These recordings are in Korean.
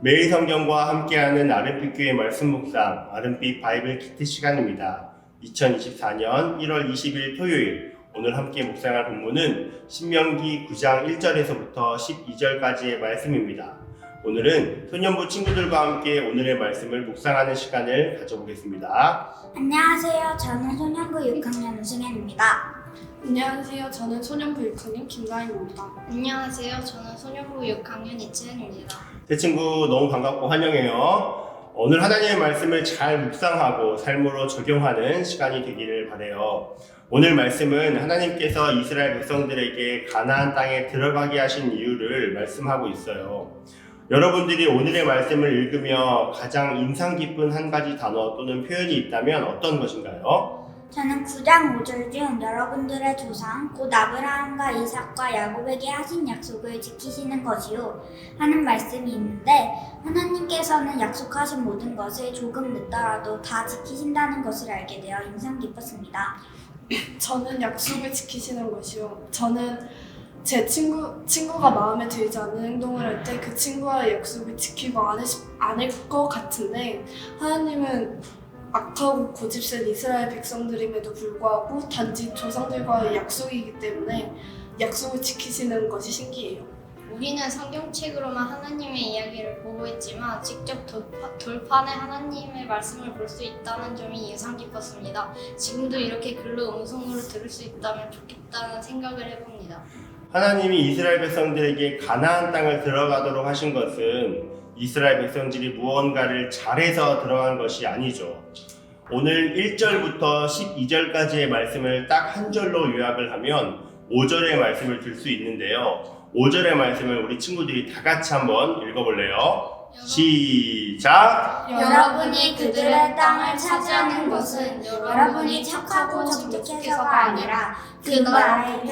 매일 성경과 함께하는 아름빛 교회 말씀 묵상, 아름빛 바이블 키트 시간입니다. 2024년 1월 20일 토요일, 오늘 함께 묵상할 본문은 신명기 9장 1절에서부터 12절까지의 말씀입니다. 오늘은 소년부 친구들과 함께 오늘의 말씀을 묵상하는 시간을 가져보겠습니다. 안녕하세요. 저는 소년부 6학년 우승현입니다. 안녕하세요. 저는 소년부 6학년 김가인입니다. 안녕하세요. 저는 소년부 6학년 이채은입니다. 새 친구 너무 반갑고 환영해요. 오늘 하나님의 말씀을 잘 묵상하고 삶으로 적용하는 시간이 되기를 바라요. 오늘 말씀은 하나님께서 이스라엘 백성들에게 가나안 땅에 들어가게 하신 이유를 말씀하고 있어요. 여러분들이 오늘의 말씀을 읽으며 가장 인상 깊은 한 가지 단어 또는 표현이 있다면 어떤 것인가요? 저는 9장 5절 중 여러분들의 조상 곧 아브라함과 이삭과 야곱에게 하신 약속을 지키시는 것이요 하는 말씀이 있는데, 하나님께서는 약속하신 모든 것을 조금 늦더라도 다 지키신다는 것을 알게 되어 인상 깊었습니다. 저는 약속을 지키시는 것이요. 저는 제 친구가 마음에 들지 않는 행동을 할 때 그 친구와의 약속을 지키고 않을 것 같은데, 하나님은 악하고 고집센 이스라엘 백성들임에도 불구하고 단지 조상들과의 약속이기 때문에 약속을 지키시는 것이 신기해요. 우리는 성경책으로만 하나님의 이야기를 보고 있지만 직접 돌판에 하나님의 말씀을 볼 수 있다는 점이 인상 깊었습니다. 지금도 이렇게 글로 음성으로 들을 수 있다면 좋겠다는 생각을 해봅니다. 하나님이 이스라엘 백성들에게 가나안 땅을 들어가도록 하신 것은 이스라엘 백성들이 무언가를 잘해서 들어간 것이 아니죠. 오늘 1절부터 12절까지의 말씀을 딱 한 절로 요약을 하면 5절의 말씀을 들 수 있는데요. 5절의 말씀을 우리 친구들이 다 같이 한번 읽어볼래요? 시작! 여러분이 그들의 땅을 차지하는 것은 여러분이 착하고 정직해서가 아니라 그 나라를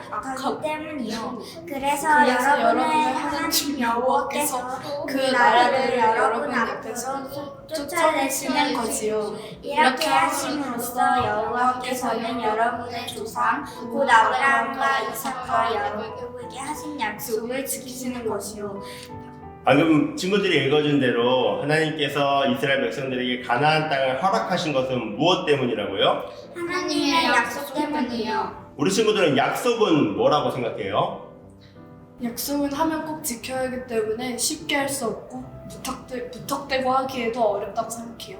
악하기 때문이요. 그래서 여러분의 하나님 여호와께서 그 나라를 여러분 앞에서 쫓아내시는 것이요. 이렇게 하심으로써 여호와께서는 여러분의 조상 곧 아브라함과 이삭과 야곱에게 하신 약속을 지키시는 것이요. 방금 친구들이 읽어준 대로 하나님께서 이스라엘 백성들에게 가나안 땅을 허락하신 것은 무엇 때문이라고요? 하나님의 약속 때문이요. 우리 친구들은 약속은 뭐라고 생각해요? 약속은 하면 꼭 지켜야 하기 때문에 쉽게 할 수 없고 부탁되고 하기에도 어렵다고 생각해요.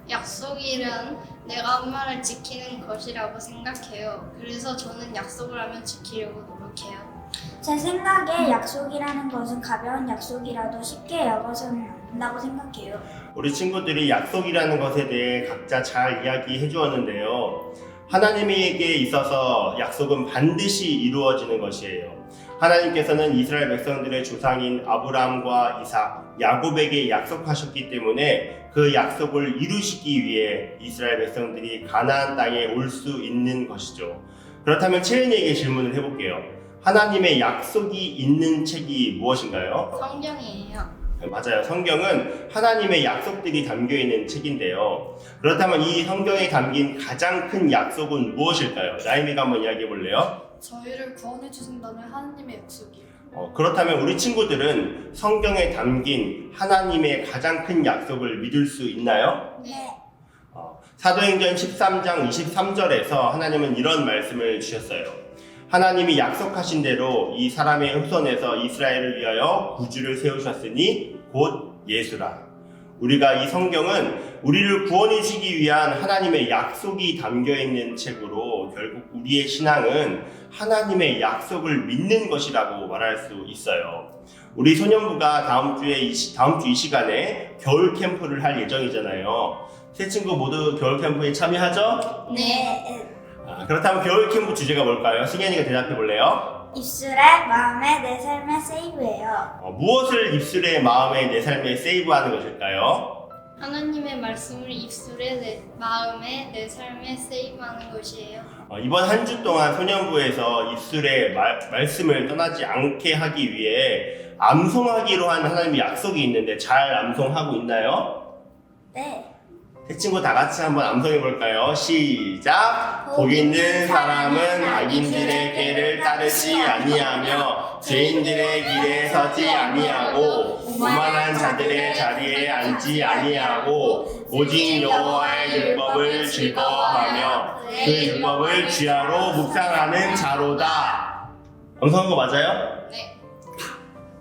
약속이란 내가 한 말을 지키는 것이라고 생각해요. 그래서 저는 약속을 하면 지키려고 노력해요. 제 생각에 약속이라는 것은 가벼운 약속이라도 쉽게 여겨서는 안 된다고 생각해요. 우리 친구들이 약속이라는 것에 대해 각자 잘 이야기해 주었는데요. 하나님에게 있어서 약속은 반드시 이루어지는 것이에요. 하나님께서는 이스라엘 백성들의 조상인 아브라함과 이삭, 야곱에게 약속하셨기 때문에 그 약속을 이루시기 위해 이스라엘 백성들이 가나안 땅에 올 수 있는 것이죠. 그렇다면 채은이에게 질문을 해볼게요. 하나님의 약속이 있는 책이 무엇인가요? 성경이에요. 맞아요. 성경은 하나님의 약속들이 담겨있는 책인데요. 그렇다면 이 성경에 담긴 가장 큰 약속은 무엇일까요? 나이미가 한번 이야기해 볼래요? 저희를 구원해 주신다는 하나님의 약속이에요. 그렇다면 우리 친구들은 성경에 담긴 하나님의 가장 큰 약속을 믿을 수 있나요? 네. 사도행전 13장 23절에서 하나님은 이런 말씀을 주셨어요. 하나님이 약속하신 대로 이 사람의 흑손에서 이스라엘을 위하여 구주를 세우셨으니 곧 예수라. 우리가 이 성경은 우리를 구원해 주기 위한 하나님의 약속이 담겨있는 책으로 결국 우리의 신앙은 하나님의 약속을 믿는 것이라고 말할 수 있어요. 우리 소년부가 다음 주 이 시간에 겨울 캠프를 할 예정이잖아요. 세 친구 모두 겨울 캠프에 참여하죠? 네. 그렇다면 겨울 캠프 주제가 뭘까요? 승현이가 대답해 볼래요? 입술에 마음에 내 삶에 세이브예요. 무엇을 입술에 마음에 내 삶에 세이브하는 것일까요? 하나님의 말씀을 입술에 내 마음에 내 삶에 세이브하는 것이에요. 이번 한 주 동안 소년부에서 입술에 말씀을 떠나지 않게 하기 위해 암송하기로 한 하나님의 약속이 있는데 잘 암송하고 있나요? 네. 세 친구 다 같이 한번 암송해 볼까요? 시작! 복 있는 사람은 악인들의 길을 따르지 아니하며 죄인들의 길에 서지 아니하고 오만한 자들의 자리에 앉지 아니하고 오직 여호와의 율법을 즐거워하며 그 율법을 주야로 묵상하는 자로다. 엉성한 거 맞아요? 네.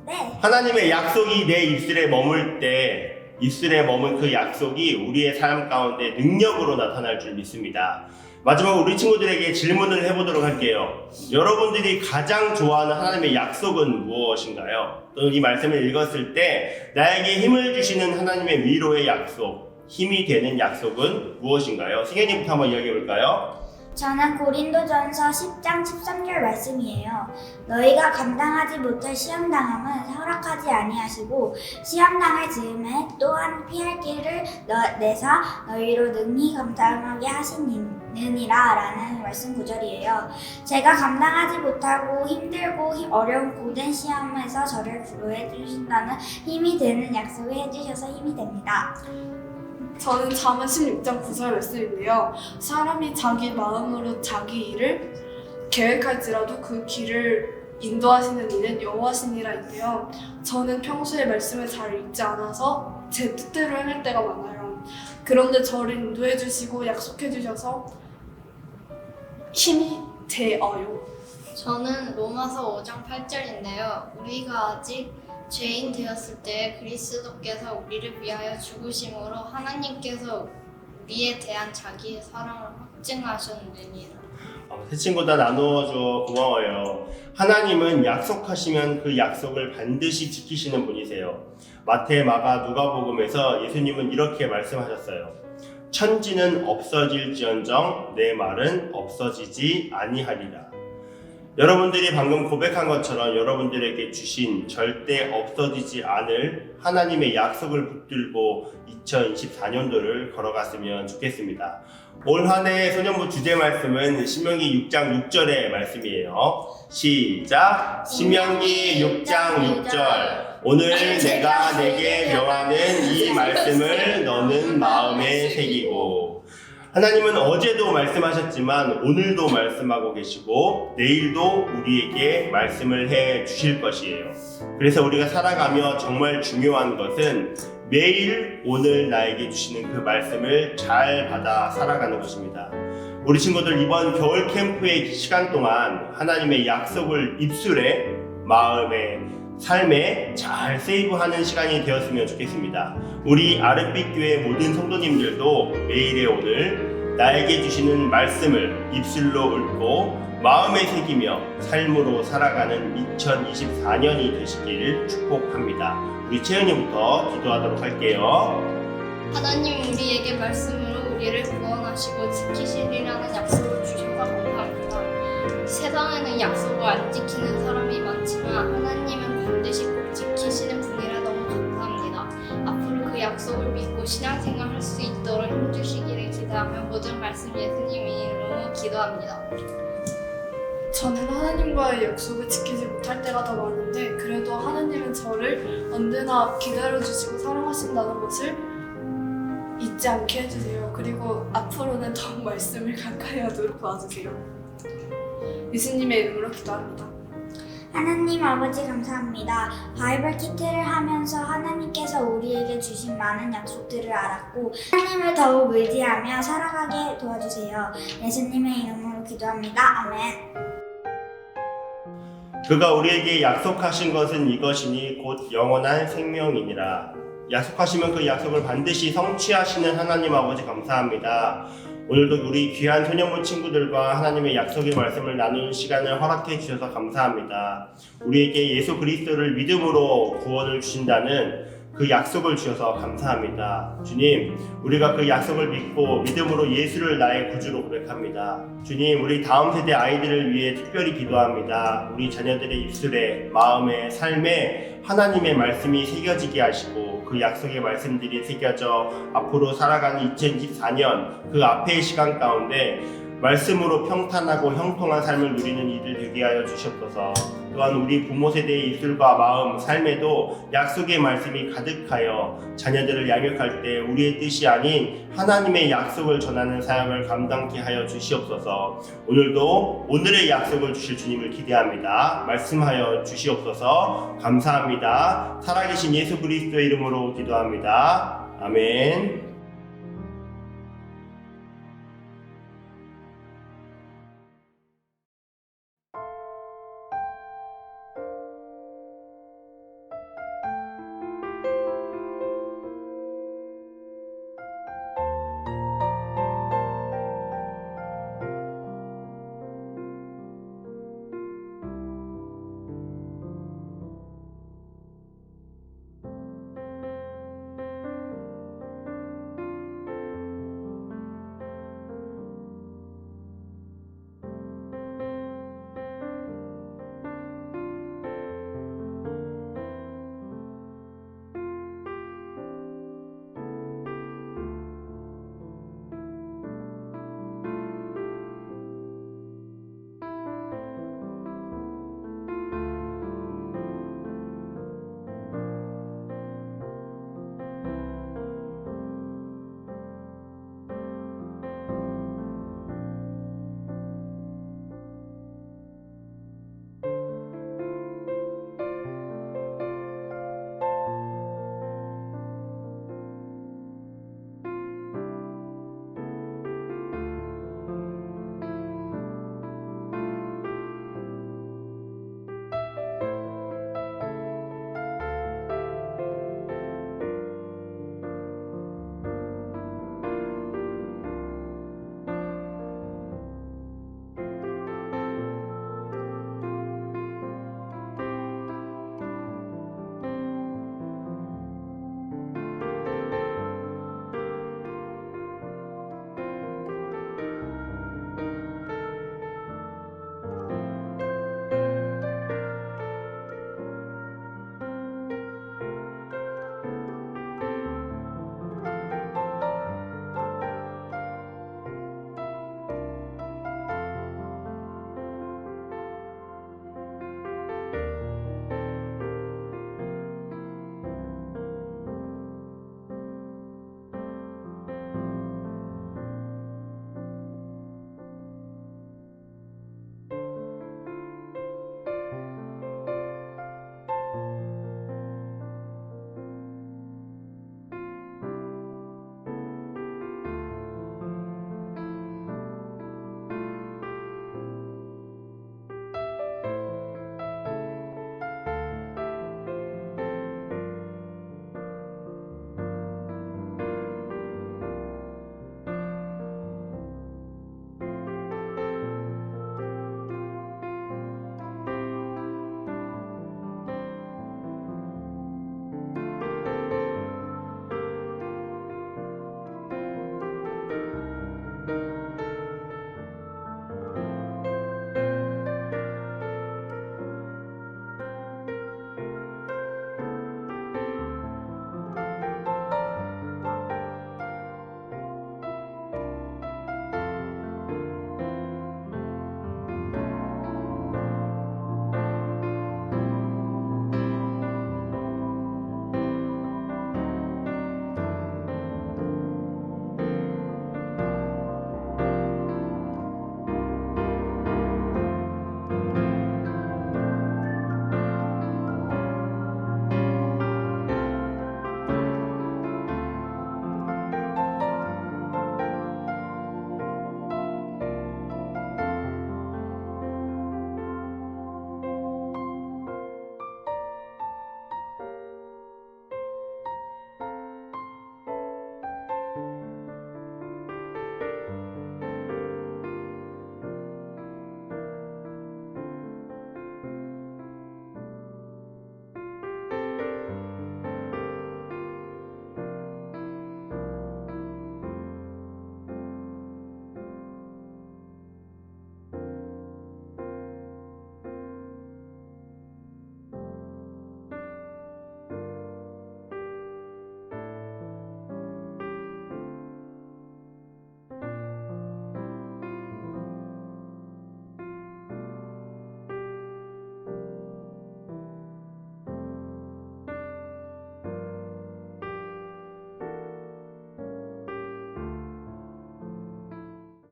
네. 하나님의 약속이 내 입술에 머물 때 입술에 머문 그 약속이 우리의 삶 가운데 능력으로 나타날 줄 믿습니다. 마지막 우리 친구들에게 질문을 해보도록 할게요. 여러분들이 가장 좋아하는 하나님의 약속은 무엇인가요? 또는 이 말씀을 읽었을 때 나에게 힘을 주시는 하나님의 위로의 약속, 힘이 되는 약속은 무엇인가요? 승현이부터 한번 이야기해볼까요? 저는 고린도전서 10장 13절 말씀이에요. 너희가 감당하지 못할 시험당함은 허락하지 아니하시고 시험당할 즈음에 또한 피할 길을 내사 너희로 능히 감당하게 하시느니라 라는 말씀 구절이에요. 제가 감당하지 못하고 힘들고 어려운 고된 시험에서 저를 구로해 주신다는 힘이 되는 약속을 해주셔서 힘이 됩니다. 저는 잠언 16장 9절 말씀인데요. 사람이 자기 마음으로 자기 일을 계획할지라도 그 길을 인도하시는 이는 여호와시니라인데요. 저는 평소에 말씀을 잘 읽지 않아서 제 뜻대로 행할 때가 많아요. 그런데 저를 인도해 주시고 약속해 주셔서 힘이 되어요. 저는 로마서 5장 8절인데요. 우리가 아직 죄인 되었을 때 그리스도께서 우리를 위하여 죽으심으로 하나님께서 우리에 대한 자기의 사랑을 확증하셨느니라. 새 친구 다 나누어줘 고마워요. 하나님은 약속하시면 그 약속을 반드시 지키시는 분이세요. 마태, 마가, 누가복음에서 예수님은 이렇게 말씀하셨어요. 천지는 없어질지언정 내 말은 없어지지 아니하리라. 여러분들이 방금 고백한 것처럼 여러분들에게 주신 절대 없어지지 않을 하나님의 약속을 붙들고 2024년도를 걸어갔으면 좋겠습니다. 올 한 해의 소년부 주제 말씀은 신명기 6장 6절의 말씀이에요. 시작! 신명기 6장 6절. 오늘 내가 내게 명하는 이 말씀을 너는 마음에 새기고. 하나님은 어제도 말씀하셨지만 오늘도 말씀하고 계시고 내일도 우리에게 말씀을 해 주실 것이에요. 그래서 우리가 살아가며 정말 중요한 것은 매일 오늘 나에게 주시는 그 말씀을 잘 받아 살아가는 것입니다. 우리 친구들 이번 겨울 캠프의 시간 동안 하나님의 약속을 입술에, 마음에, 삶에 잘 세이브하는 시간이 되었으면 좋겠습니다. 우리 아름빛 교회 모든 성도님들도 매일의 오늘 나에게 주시는 말씀을 입술로 읊고 마음에 새기며 삶으로 살아가는 2024년이 되시길 축복합니다. 우리 채연이부터 기도하도록 할게요. 하나님 우리에게 말씀으로 우리를 구원하시고 지키시리라는 약속을 주셔서 감사합니다. 세상에는 약속을 안 지키는 사람이 많지만 하나님은 반드시 꼭 지키시는 분이라 너무 감사합니다. 앞으로 그 약속을 믿고 신앙생활 할 수 있도록 힘주시기를 기대하며 모든 말씀 예수님 이름으로 기도합니다. 저는 하나님과의 약속을 지키지 못할 때가 더 많은데 그래도 하나님은 저를 언제나 기다려주시고 사랑하신다는 것을 잊지 않게 해주세요. 그리고 앞으로는 더 말씀을 가까이 하도록 도와주세요. 예수님의 이름으로 기도합니다. 하나님 아버지 감사합니다. 바이블 키트를 하면서 하나님께서 우리에게 주신 많은 약속들을 알았고 하나님을 더욱 의지하며 살아가게 도와주세요. 예수님의 이름으로 기도합니다. 아멘. 그가 우리에게 약속하신 것은 이것이니 곧 영원한 생명이니라. 약속하시면 그 약속을 반드시 성취하시는 하나님 아버지 감사합니다. 오늘도 우리 귀한 소년부 친구들과 하나님의 약속의 말씀을 나누는 시간을 허락해 주셔서 감사합니다. 우리에게 예수 그리스도를 믿음으로 구원을 주신다는 그 약속을 주셔서 감사합니다. 주님, 우리가 그 약속을 믿고 믿음으로 예수를 나의 구주로 고백합니다. 주님, 우리 다음 세대 아이들을 위해 특별히 기도합니다. 우리 자녀들의 입술에, 마음에, 삶에 하나님의 말씀이 새겨지게 하시고 그 약속의 말씀들이 새겨져 앞으로 살아가는 2024년 그 앞의 시간 가운데 말씀으로 평탄하고 형통한 삶을 누리는 이들 되게 하여 주시옵소서. 또한 우리 부모 세대의 입술과 마음, 삶에도 약속의 말씀이 가득하여 자녀들을 양육할 때 우리의 뜻이 아닌 하나님의 약속을 전하는 사역을 감당케 하여 주시옵소서. 오늘도 오늘의 약속을 주실 주님을 기대합니다. 말씀하여 주시옵소서. 감사합니다. 살아계신 예수 그리스도의 이름으로 기도합니다. 아멘.